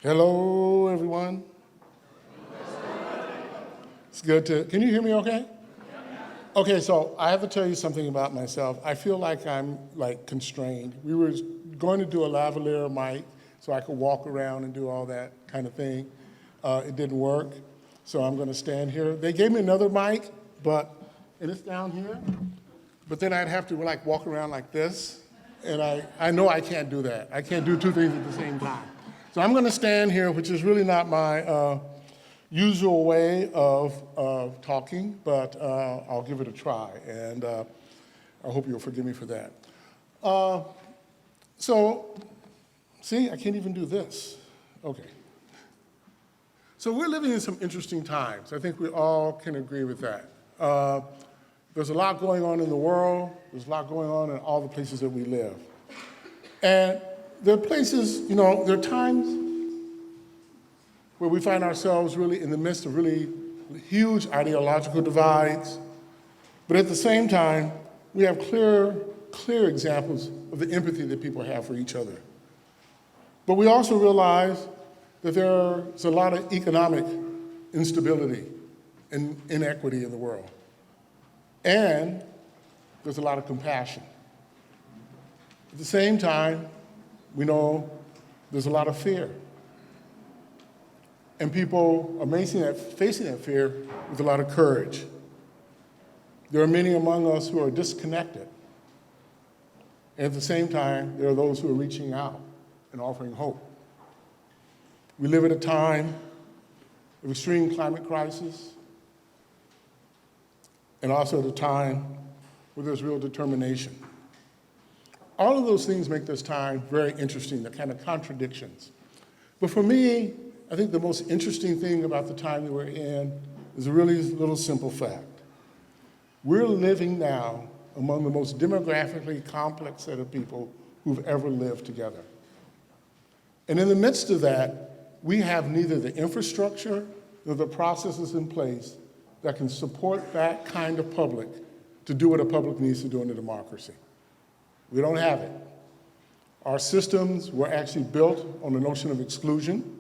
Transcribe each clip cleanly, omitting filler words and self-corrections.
Hello, everyone. It's good to, can you hear me okay? Okay, so I have to tell you something about myself. I feel like I'm constrained. We were going to do a lavalier mic so I could walk around and do all that kind of thing. It didn't work, so I'm gonna stand here. They gave me another mic, and it's down here, but then I'd have to walk around like this, and I know I can't do that. I can't do two things at the same time. So I'm gonna stand here, which is really not my usual way of talking, but I'll give it a try, and I hope you'll forgive me for that. See, I can't even do this. Okay. So we're living in some interesting times. I think we all can agree with that. There's a lot going on in the world. There's a lot going on in all the places that we live. And there are places, there are times where we find ourselves really in the midst of really huge ideological divides, but at the same time, we have clear examples of the empathy that people have for each other. But we also realize that there's a lot of economic instability and inequity in the world. And there's a lot of compassion. At the same time, we know there's a lot of fear. And people are facing that fear with a lot of courage. There are many among us who are disconnected. And at the same time, there are those who are reaching out and offering hope. We live at a time of extreme climate crisis, and also at a time where there's real determination. All of those things make this time very interesting, the kind of contradictions. But for me, I think the most interesting thing about the time that we're in is a really little simple fact. We're living now among the most demographically complex set of people who've ever lived together. And in the midst of that, we have neither the infrastructure nor the processes in place that can support that kind of public to do what a public needs to do in a democracy. We don't have it. Our systems were actually built on the notion of exclusion.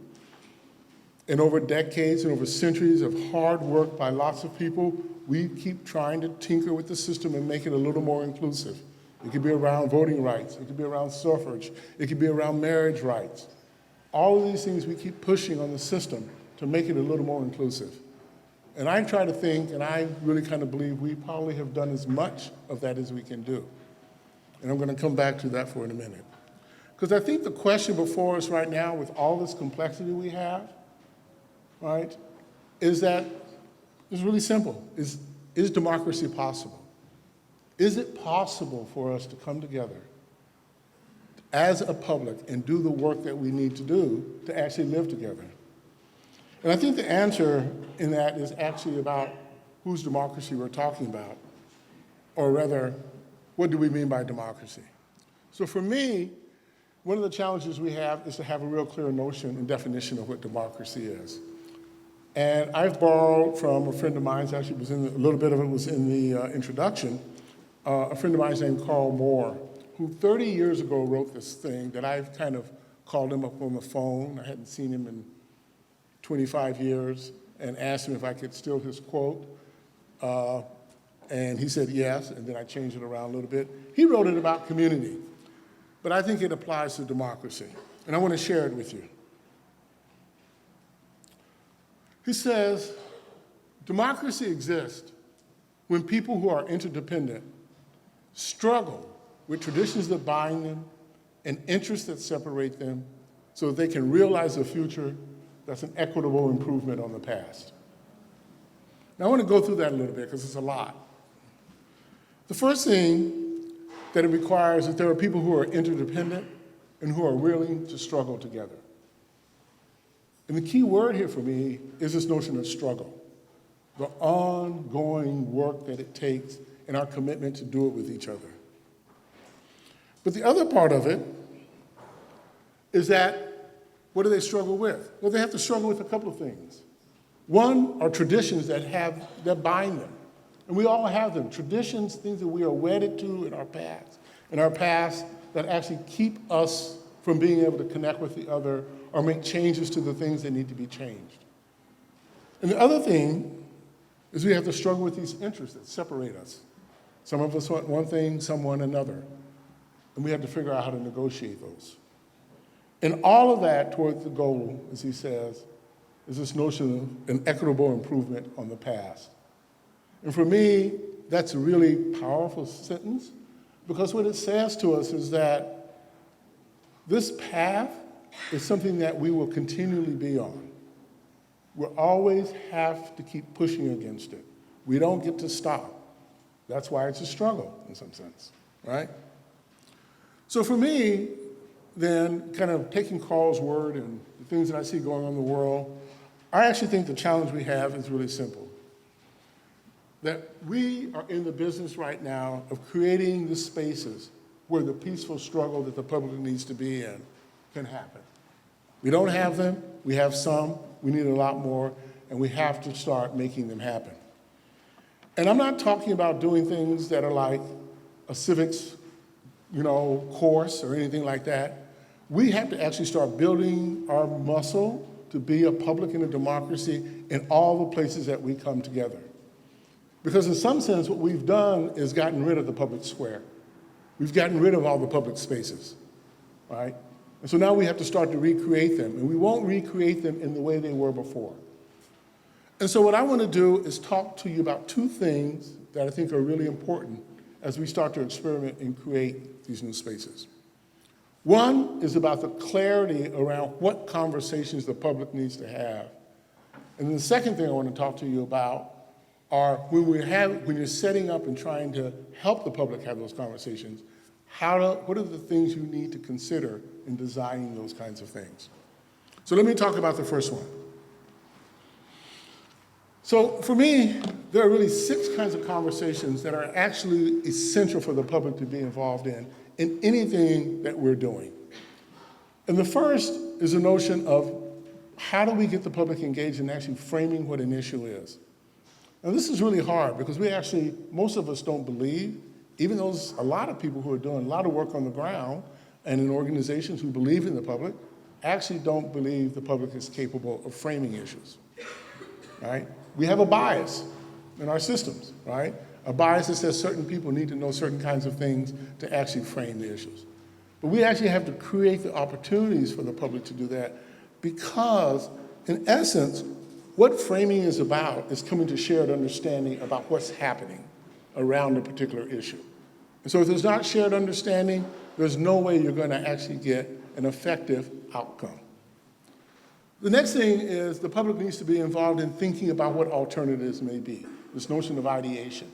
And over decades and over centuries of hard work by lots of people, we keep trying to tinker with the system and make it a little more inclusive. It could be around voting rights. It could be around suffrage. It could be around marriage rights. All of these things we keep pushing on the system to make it a little more inclusive. And I try to think, and I really kind of believe we probably have done as much of that as we can do. And I'm going to come back to that for in a minute. Because I think the question before us right now, with all this complexity we have, right, is really simple. Is democracy possible? Is it possible for us to come together as a public and do the work that we need to do to actually live together? And I think the answer in that is actually about whose democracy we're talking about, or rather, what do we mean by democracy? So for me, one of the challenges we have is to have a real clear notion and definition of what democracy is. And I've borrowed from a friend of mine, actually was in a little bit of it was in the introduction, a friend of mine named Carl Moore, who 30 years ago wrote this thing that I've kind of called him up on the phone. I hadn't seen him in 25 years, and asked him if I could steal his quote. And he said yes, and then I changed it around a little bit. He wrote it about community, but I think it applies to democracy, and I want to share it with you. He says, democracy exists when people who are interdependent struggle with traditions that bind them and interests that separate them so that they can realize a future that's an equitable improvement on the past. Now I want to go through that a little bit because it's a lot. The first thing that it requires is there are people who are interdependent and who are willing to struggle together. And the key word here for me is this notion of struggle, the ongoing work that it takes and our commitment to do it with each other. But the other part of it is that, what do they struggle with? Well, they have to struggle with a couple of things. One are traditions that bind them. And we all have them, traditions, things that we are wedded to in our past that actually keep us from being able to connect with the other or make changes to the things that need to be changed. And the other thing is we have to struggle with these interests that separate us. Some of us want one thing, some want another. And we have to figure out how to negotiate those. And all of that toward the goal, as he says, is this notion of an equitable improvement on the past. And for me, that's a really powerful sentence, because what it says to us is that this path is something that we will continually be on. We'll always have to keep pushing against it. We don't get to stop. That's why it's a struggle in some sense, right? So for me, then, kind of taking Carl's word and the things that I see going on in the world, I actually think the challenge we have is really simple. That we are in the business right now of creating the spaces where the peaceful struggle that the public needs to be in can happen. We don't have them, we have some, we need a lot more, and we have to start making them happen. And I'm not talking about doing things that are like a civics, course or anything like that. We have to actually start building our muscle to be a public and a democracy in all the places that we come together. Because in some sense, what we've done is gotten rid of the public square. We've gotten rid of all the public spaces, right? And so now we have to start to recreate them, and we won't recreate them in the way they were before. And so what I want to do is talk to you about two things that I think are really important as we start to experiment and create these new spaces. One is about the clarity around what conversations the public needs to have. And then the second thing I want to talk to you about are when you're setting up and trying to help the public have those conversations, what are the things you need to consider in designing those kinds of things? So let me talk about the first one. So for me, there are really 6 kinds of conversations that are actually essential for the public to be involved in anything that we're doing. And the first is the notion of how do we get the public engaged in actually framing what an issue is? Now this is really hard because most of us don't believe, even though there's a lot of people who are doing a lot of work on the ground and in organizations who believe in the public, actually don't believe the public is capable of framing issues, right? We have a bias in our systems, right? A bias that says certain people need to know certain kinds of things to actually frame the issues. But we actually have to create the opportunities for the public to do that because, in essence, what framing is about is coming to shared understanding about what's happening around a particular issue. And so if there's not shared understanding, there's no way you're going to actually get an effective outcome. The next thing is the public needs to be involved in thinking about what alternatives may be, this notion of ideation.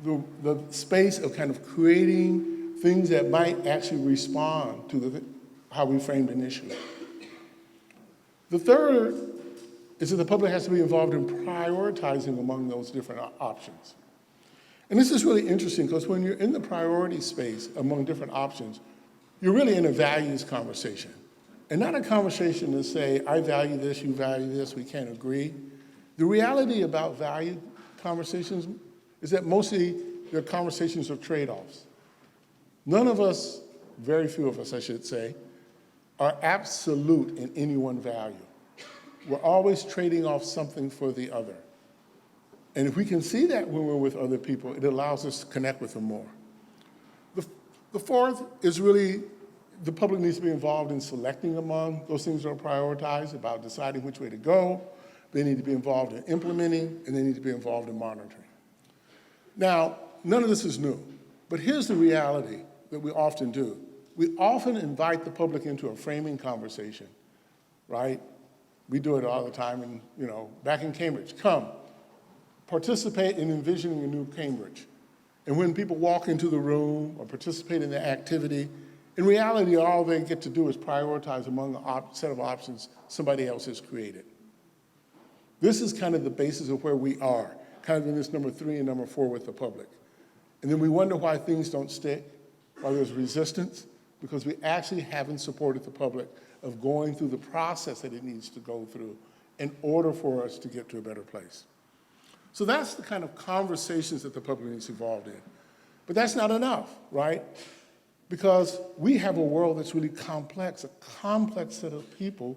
The space of kind of creating things that might actually respond to how we framed an issue. The third is that the public has to be involved in prioritizing among those different options. And this is really interesting because when you're in the priority space among different options, you're really in a values conversation. And not a conversation to say, I value this, you value this, we can't agree. The reality about value conversations is that mostly they're conversations of trade-offs. None of us, very few of us I should say, are absolute in any one value. We're always trading off something for the other. And if we can see that when we're with other people, it allows us to connect with them more. The fourth is really the public needs to be involved in selecting among those things that are prioritized, about deciding which way to go. They need to be involved in implementing, and they need to be involved in monitoring. Now, none of this is new, but here's the reality that we often do. We often invite the public into a framing conversation, right? We do it all the time, and back in Cambridge, come, participate in envisioning a new Cambridge. And when people walk into the room or participate in the activity, in reality, all they get to do is prioritize among a set of options somebody else has created. This is kind of the basis of where we are, kind of in this number 3 and number 4 with the public. And then we wonder why things don't stick, why there's resistance, because we actually haven't supported the public of going through the process that it needs to go through in order for us to get to a better place. So that's the kind of conversations that the public needs involved in. But that's not enough, right? because we have a world that's really complex, a complex set of people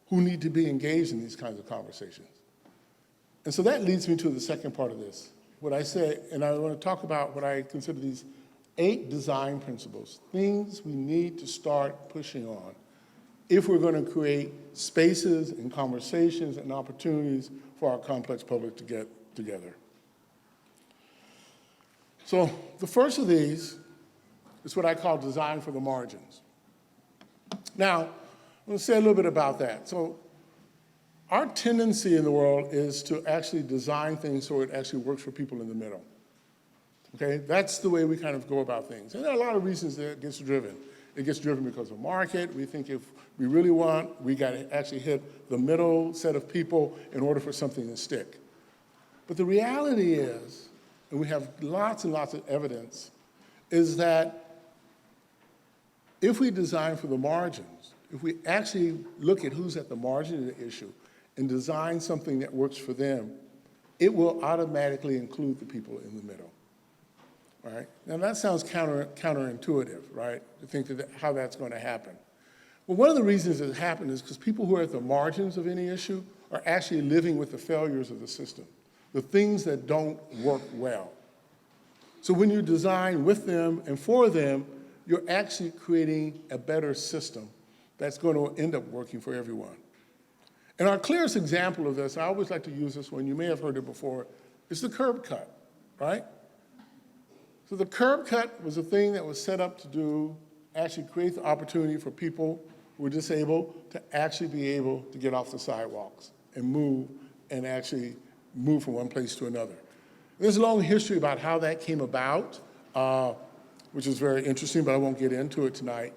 who need to be engaged in these kinds of conversations. And so that leads me to the second part of this. What I say, and I want to talk about what I consider these 8 design principles, things we need to start pushing on if we're going to create spaces and conversations and opportunities for our complex public to get together. So the first of these is what I call design for the margins. Now, I'm going to say a little bit about that. So our tendency in the world is to actually design things so it actually works for people in the middle. Okay, that's the way we kind of go about things. And there are a lot of reasons that it gets driven. It gets driven because of market. We think if we really want, we got to actually hit the middle set of people in order for something to stick. But the reality is, and we have lots and lots of evidence, is that if we design for the margins, if we actually look at who's at the margin of the issue and design something that works for them, it will automatically include the people in the middle. Right? Now that sounds counterintuitive, right? To think that how that's going to happen. Well, one of the reasons it happened is because people who are at the margins of any issue are actually living with the failures of the system, the things that don't work well. So when you design with them and for them, you're actually creating a better system that's going to end up working for everyone. And our clearest example of this, I always like to use this one, you may have heard it before, is the curb cut, right? So the curb cut was a thing that was set up to actually create the opportunity for people who are disabled to actually be able to get off the sidewalks and actually move from one place to another. There's a long history about how that came about, which is very interesting, but I won't get into it tonight.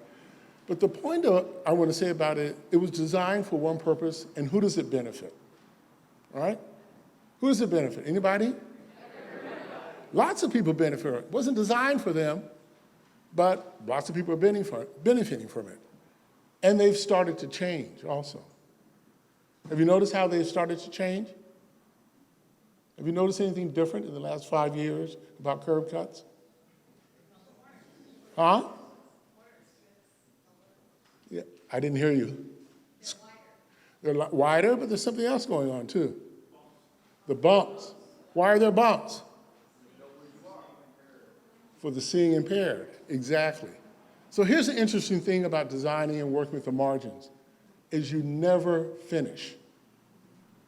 But the point I want to say about it, it was designed for one purpose, and who does it benefit? All right? Who does it benefit? Anybody? Lots of people benefit from it. It wasn't designed for them, but lots of people are benefiting from it. And they've started to change also. Have you noticed how they've started to change? Have you noticed anything different in the last 5 years about curb cuts? Huh? Yeah, I didn't hear you. They're wider, but there's something else going on too. The bumps. Why are there bumps? For the seeing impaired, exactly. So here's the interesting thing about designing and working with the margins, is you never finish.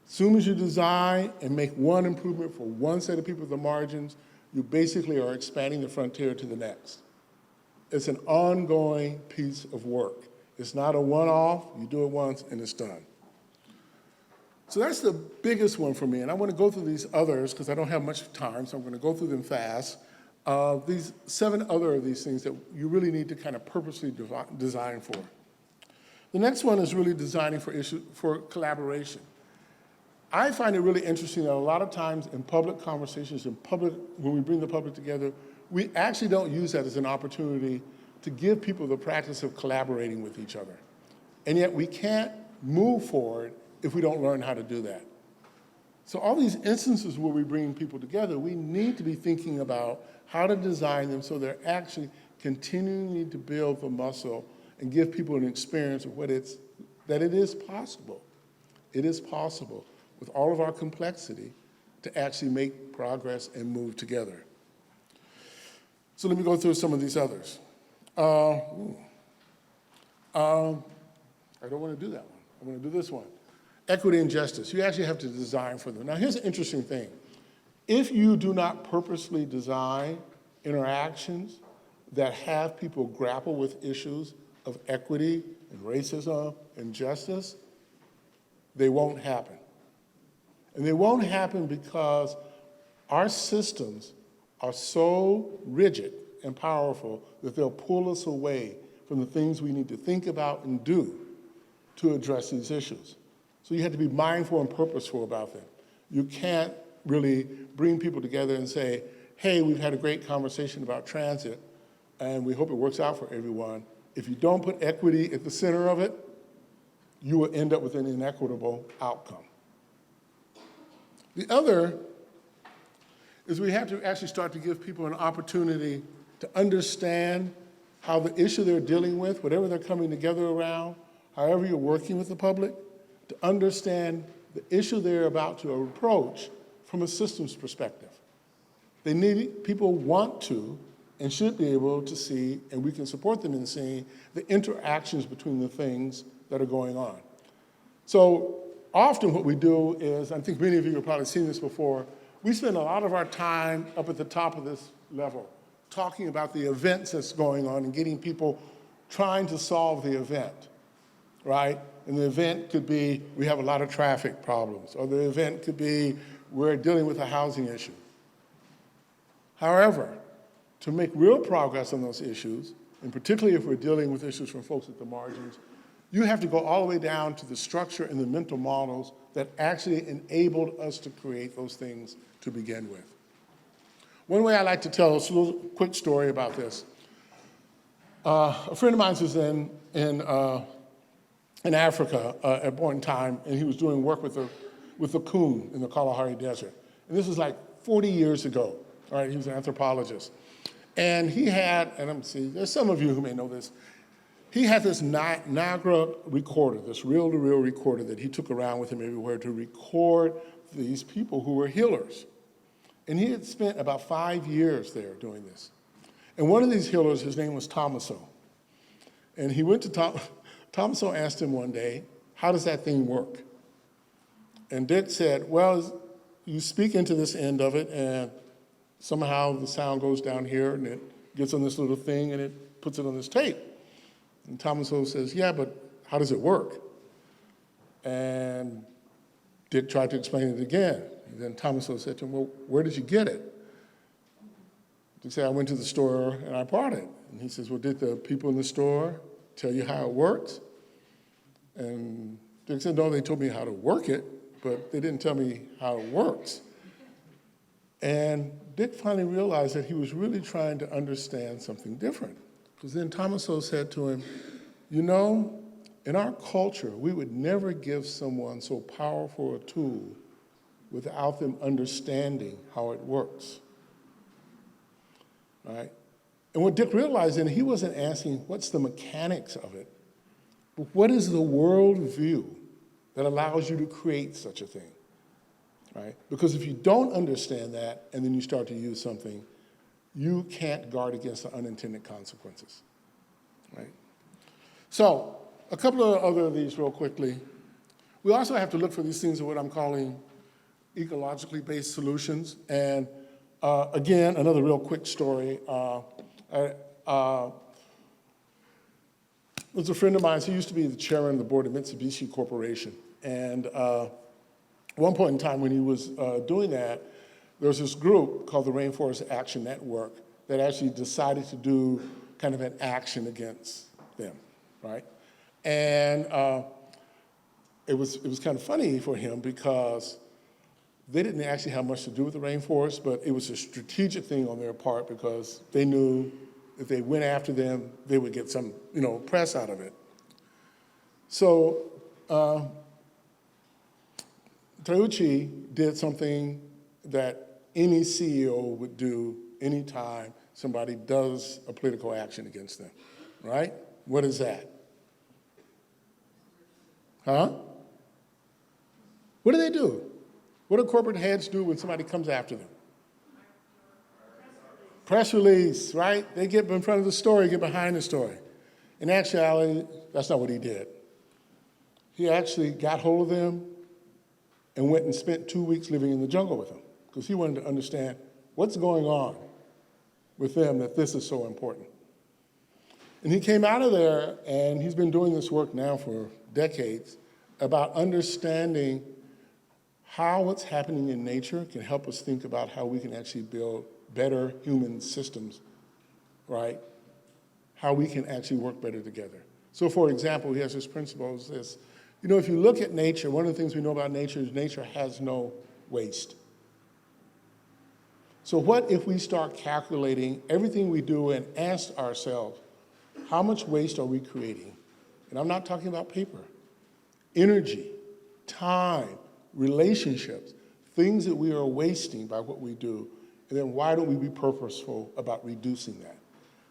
As soon as you design and make one improvement for one set of people with the margins, you basically are expanding the frontier to the next. It's an ongoing piece of work. It's not a one-off, you do it once and it's done. So that's the biggest one for me, and I want to go through these others because I don't have much time, so I'm going to go through them fast. These 7 other of these things that you really need to kind of purposely design for. The next one is really designing for collaboration. I find it really interesting that a lot of times in public conversations, when we bring the public together, we actually don't use that as an opportunity to give people the practice of collaborating with each other. And yet we can't move forward if we don't learn how to do that. So all these instances where we bring people together, we need to be thinking about how to design them so they're actually continuing to build the muscle and give people an experience of that it is possible. It is possible with all of our complexity to actually make progress and move together. So let me go through some of these others. I don't want to do that one. I want to do this one. Equity and justice. You actually have to design for them. Now here's an interesting thing. If you do not purposely design interactions that have people grapple with issues of equity and racism and justice, they won't happen. And they won't happen because our systems are so rigid and powerful that they'll pull us away from the things we need to think about and do to address these issues. So you have to be mindful and purposeful about them. You can't really bring people together and say, hey, we've had a great conversation about transit, and we hope it works out for everyone. If you don't put equity at the center of it, you will end up with an inequitable outcome. The other is we have to actually start to give people an opportunity to understand how the issue they're dealing with, whatever they're coming together around, however you're working with the public, to understand the issue they're about to approach from a systems perspective. People want to and should be able to see, and we can support them in seeing, the interactions between the things that are going on. So often what we do is, I think many of you have probably seen this before, we spend a lot of our time up at the top of this level talking about the events that's going on and getting people trying to solve the event, right? And the event could be we have a lot of traffic problems, or the event could be we're dealing with a housing issue. However, to make real progress on those issues, and particularly if we're dealing with issues from folks at the margins, you have to go all the way down to the structure and the mental models that actually enabled us to create those things to begin with. One way I like to tell a little quick story about this. A friend of mine was in Africa at a point in time, and he was doing work with the coon in the Kalahari Desert. And this was like 40 years ago. All right, he was an anthropologist. And he had, and there's some of you who may know this, he had this Niagara recorder, this reel-to-reel recorder that he took around with him everywhere to record these people who were healers. And he had spent about 5 years there doing this. And one of these healers, his name was Thomaso. And he went to Thomaso asked him one day, how does that thing work? And Dick said, well, you speak into this end of it, and somehow the sound goes down here, and it gets on this little thing, and it puts it on this tape. And Thomaso says, yeah, but how does it work? And Dick tried to explain it again. And then Thomaso said to him, well, where did you get it? Dick said, I went to the store and I bought it. And he says, well, did the people in the store tell you how it works? And Dick said, no, they told me how to work it, but they didn't tell me how it works. And Dick finally realized that he was really trying to understand something different. Because then Thomaso said to him, you know, in our culture, we would never give someone so powerful a tool without them understanding how it works, right? And what Dick realized, and he wasn't asking what's the mechanics of it, but what is the worldview that allows you to create such a thing, right? Because if you don't understand that and then you start to use something, you can't guard against the unintended consequences, right? So a couple of other of these real quickly. We also have to look for these things of what I'm calling ecologically based solutions. And again, another real quick story. Was a friend of mine. He used to be the chairman of the board of Mitsubishi Corporation. And at one point in time when he was doing that, there was this group called the Rainforest Action Network that actually decided to do kind of an action against them, right? And it was kind of funny for him because they didn't actually have much to do with the rainforest, but it was a strategic thing on their part because they knew if they went after them, they would get some, press out of it. So Taiuchi did something that any CEO would do anytime somebody does a political action against them, right? What is that? Huh? What do they do? What do corporate heads do when somebody comes after them? Press release, right? They get in front of the story, get behind the story. In actuality, that's not what he did. He actually got hold of them and went and spent 2 weeks living in the jungle with them because he wanted to understand what's going on with them that this is so important. And he came out of there, and he's been doing this work now for decades about understanding how what's happening in nature can help us think about how we can actually build better human systems, right? How we can actually work better together. So for example, he has this principle, is this, if you look at nature, one of the things we know about nature is nature has no waste. So what if we start calculating everything we do and ask ourselves, how much waste are we creating? And I'm not talking about paper, energy, time, relationships, things that we are wasting by what we do, and then why don't we be purposeful about reducing that?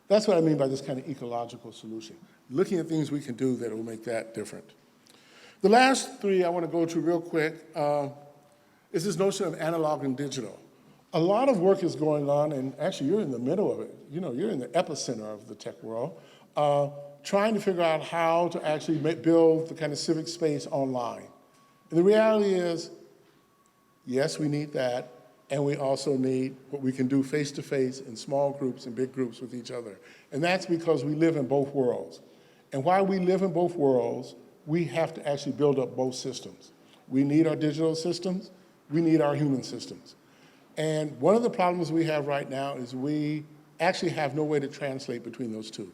That's what I mean by this kind of ecological solution, looking at things we can do that will make that different. The last three I want to go to real quick is this notion of analog and digital. A lot of work is going on, and actually you're in the middle of it. You know, you're in the epicenter of the tech world, trying to figure out how to actually build the kind of civic space online. And the reality is, yes, we need that, and we also need what we can do face-to-face in small groups and big groups with each other. And that's because we live in both worlds. And while we live in both worlds, we have to actually build up both systems. We need our digital systems, we need our human systems. And one of the problems we have right now is we actually have no way to translate between those two,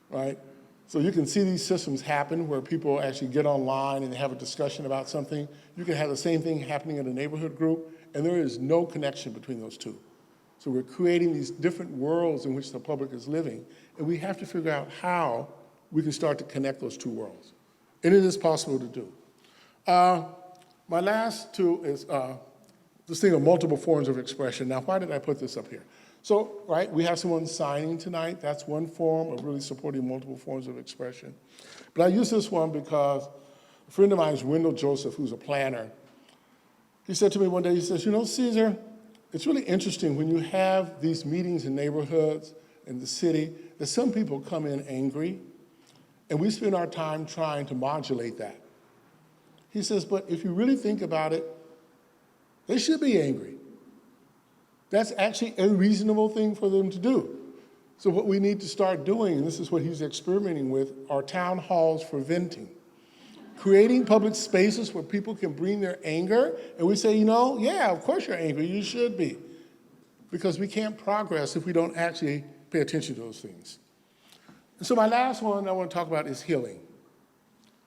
right? So you can see these systems happen where people actually get online and they have a discussion about something. You can have the same thing happening in a neighborhood group, and there is no connection between those two. So we're creating these different worlds in which the public is living, and we have to figure out how we can start to connect those two worlds. And it is possible to do. My last two is this thing of multiple forms of expression. Now, why did I put this up here? So, right, we have someone signing tonight. That's one form of really supporting multiple forms of expression. But I use this one because a friend of mine is Wendell Joseph, who's a planner. He said to me one day, he says, you know, Ceasar, it's really interesting when you have these meetings in neighborhoods in the city that some people come in angry, and we spend our time trying to modulate that. He says, but if you really think about it, they should be angry. That's actually a reasonable thing for them to do. So what we need to start doing, and this is what he's experimenting with, are town halls for venting. Creating public spaces where people can bring their anger, and we say, you know, yeah, of course you're angry, you should be. Because we can't progress if we don't actually pay attention to those things. And so my last one I want to talk about is healing.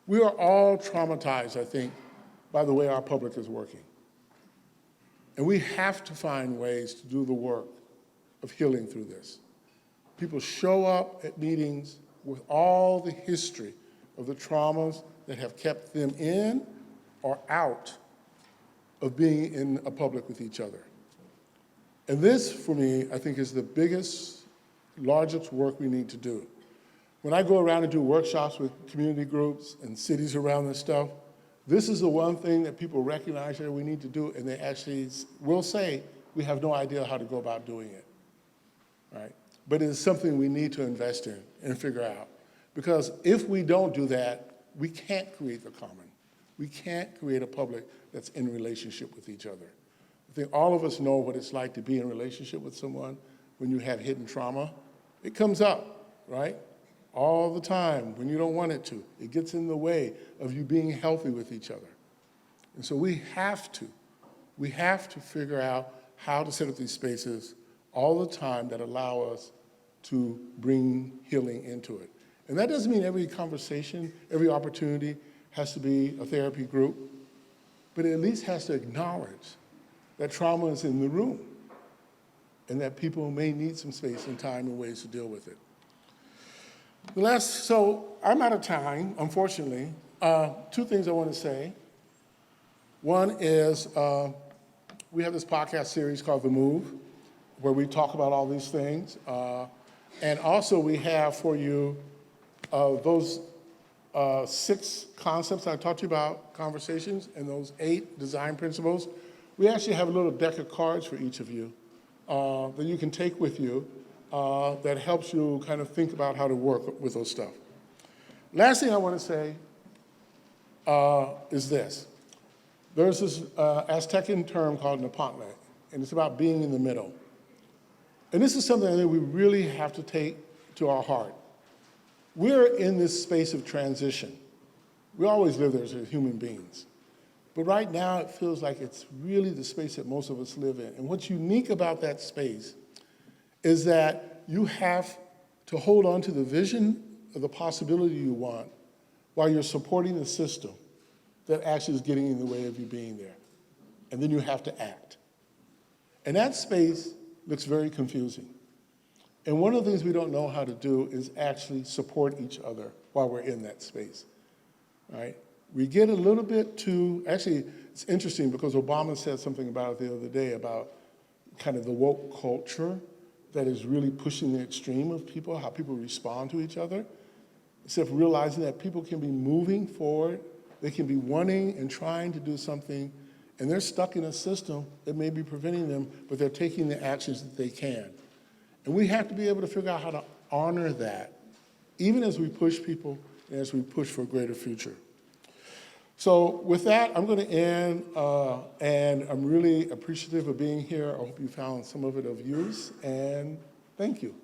We are all traumatized, I think, by the way our public is working. And we have to find ways to do the work of healing through this. People show up at meetings with all the history of the traumas that have kept them in or out of being in a public with each other. And this, for me, I think is the biggest, largest work we need to do. When I go around and do workshops with community groups and cities around this stuff, this is the one thing that people recognize that we need to do, and they actually will say, we have no idea how to go about doing it, right? But it is something we need to invest in and figure out. Because if we don't do that, we can't create the common. We can't create a public that's in relationship with each other. I think all of us know what it's like to be in a relationship with someone when you have hidden trauma. It comes up, right? All the time when you don't want it to. It gets in the way of you being healthy with each other. And so we have to figure out how to set up these spaces all the time that allow us to bring healing into it. And that doesn't mean every conversation, every opportunity has to be a therapy group, but it at least has to acknowledge that trauma is in the room and that people may need some space and time and ways to deal with it. So I'm out of time, unfortunately. Two things I want to say. One is we have this podcast series called The Move, where we talk about all these things. And also we have for you those 6 concepts I talked to you about, conversations, and those 8 design principles. We actually have a little deck of cards for each of you that you can take with you that helps you kind of think about how to work with those stuff. Last thing I want to say is this. There's this Aztecan term called Nepantla, and it's about being in the middle. And this is something that we really have to take to our heart. We're in this space of transition. We always live there as human beings. But right now, it feels like it's really the space that most of us live in. And what's unique about that space is that you have to hold on to the vision of the possibility you want while you're supporting the system that actually is getting in the way of you being there. And then you have to act. And that space looks very confusing. And one of the things we don't know how to do is actually support each other while we're in that space, right? We get a little bit too, actually, it's interesting because Obama said something about it the other day about kind of the woke culture that is really pushing the extreme of people, how people respond to each other, instead of realizing that people can be moving forward, they can be wanting and trying to do something, and they're stuck in a system that may be preventing them, but they're taking the actions that they can. And we have to be able to figure out how to honor that, even as we push people and as we push for a greater future. So with that, I'm going to end, and I'm really appreciative of being here. I hope you found some of it of use, and thank you.